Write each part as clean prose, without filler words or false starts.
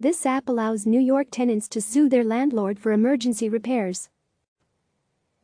This app allows New York tenants to sue their landlord for emergency repairs.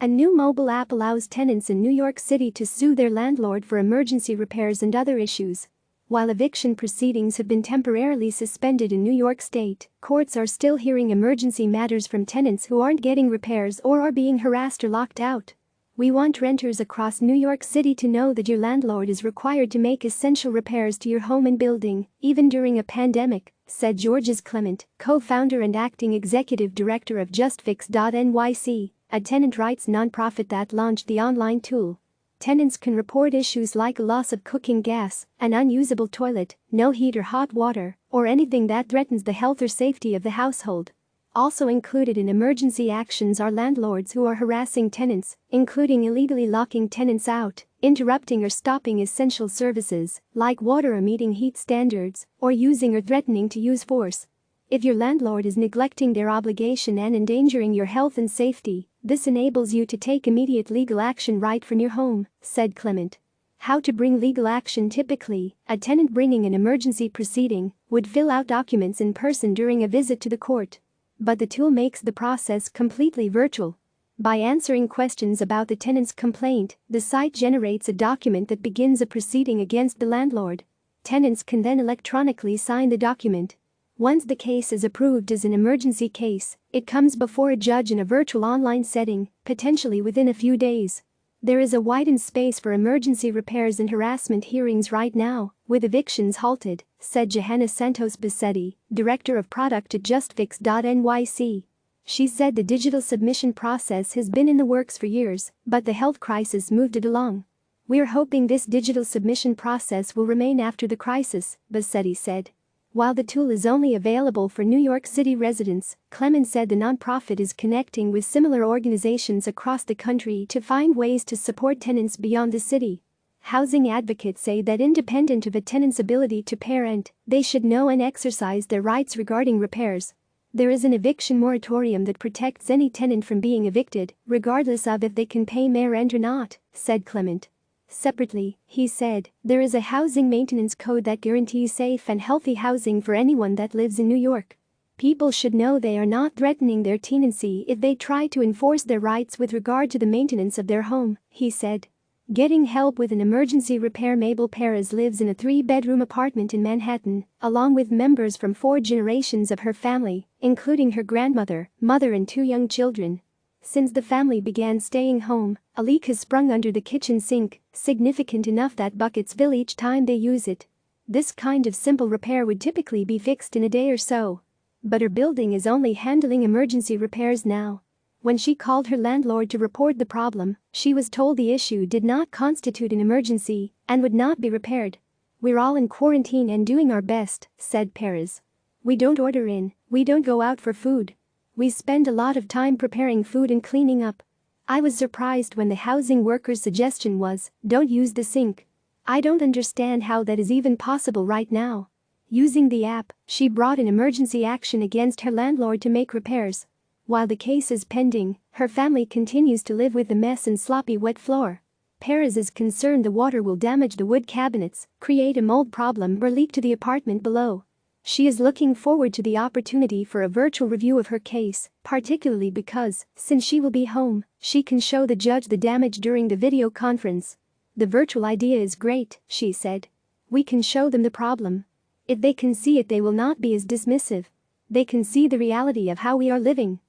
A new mobile app allows tenants in New York City to sue their landlord for emergency repairs and other issues. While eviction proceedings have been temporarily suspended in New York State, courts are still hearing emergency matters from tenants who aren't getting repairs or are being harassed or locked out. We want renters across New York City to know that your landlord is required to make essential repairs to your home and building, even during a pandemic, said Georges Clement, co-founder and acting executive director of JustFix.NYC, a tenant rights nonprofit that launched the online tool. Tenants can report issues like loss of cooking gas, an unusable toilet, no heat or hot water, or anything that threatens the health or safety of the household. Also included in emergency actions are landlords who are harassing tenants, including illegally locking tenants out, interrupting or stopping essential services, like water or meeting heat standards, or using or threatening to use force. If your landlord is neglecting their obligation and endangering your health and safety, this enables you to take immediate legal action right from your home, said Clement. How to bring legal action: typically, a tenant bringing an emergency proceeding would fill out documents in person during a visit to the court. But the tool makes the process completely virtual. By answering questions about the tenant's complaint, the site generates a document that begins a proceeding against the landlord. Tenants can then electronically sign the document. Once the case is approved as an emergency case, it comes before a judge in a virtual online setting, potentially within a few days. There is a widened space for emergency repairs and harassment hearings right now, with evictions halted, said Johanna Santos Bassetti, director of product at JustFix.NYC. She said the digital submission process has been in the works for years, but the health crisis moved it along. "We're hoping this digital submission process will remain after the crisis," Bassetti said. While the tool is only available for New York City residents, Clement said the nonprofit is connecting with similar organizations across the country to find ways to support tenants beyond the city. Housing advocates say that independent of a tenant's ability to parent, they should know and exercise their rights regarding repairs. There is an eviction moratorium that protects any tenant from being evicted, regardless of if they can pay rent or not, said Clement. Separately, he said, there is a housing maintenance code that guarantees safe and healthy housing for anyone that lives in New York. People should know they are not threatening their tenancy if they try to enforce their rights with regard to the maintenance of their home, he said. Getting help with an emergency repair: Mabel Perez lives in a 3-bedroom apartment in Manhattan, along with members from 4 generations of her family, including her grandmother, mother and 2 young children. Since the family began staying home, a leak has sprung under the kitchen sink, significant enough that buckets fill each time they use it. This kind of simple repair would typically be fixed in a day or so. But her building is only handling emergency repairs now. When she called her landlord to report the problem, she was told the issue did not constitute an emergency and would not be repaired. "We're all in quarantine and doing our best," said Perez. "We don't order in, we don't go out for food. We spend a lot of time preparing food and cleaning up. I was surprised when the housing worker's suggestion was, don't use the sink. I don't understand how that is even possible right now." Using the app, she brought an emergency action against her landlord to make repairs. While the case is pending, her family continues to live with the mess and sloppy wet floor. Perez is concerned the water will damage the wood cabinets, create a mold problem or leak to the apartment below. She is looking forward to the opportunity for a virtual review of her case, particularly because, since she will be home, she can show the judge the damage during the video conference. "The virtual idea is great," she said. "We can show them the problem. If they can see it, they will not be as dismissive. They can see the reality of how we are living."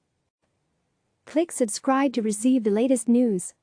Click subscribe to receive the latest news.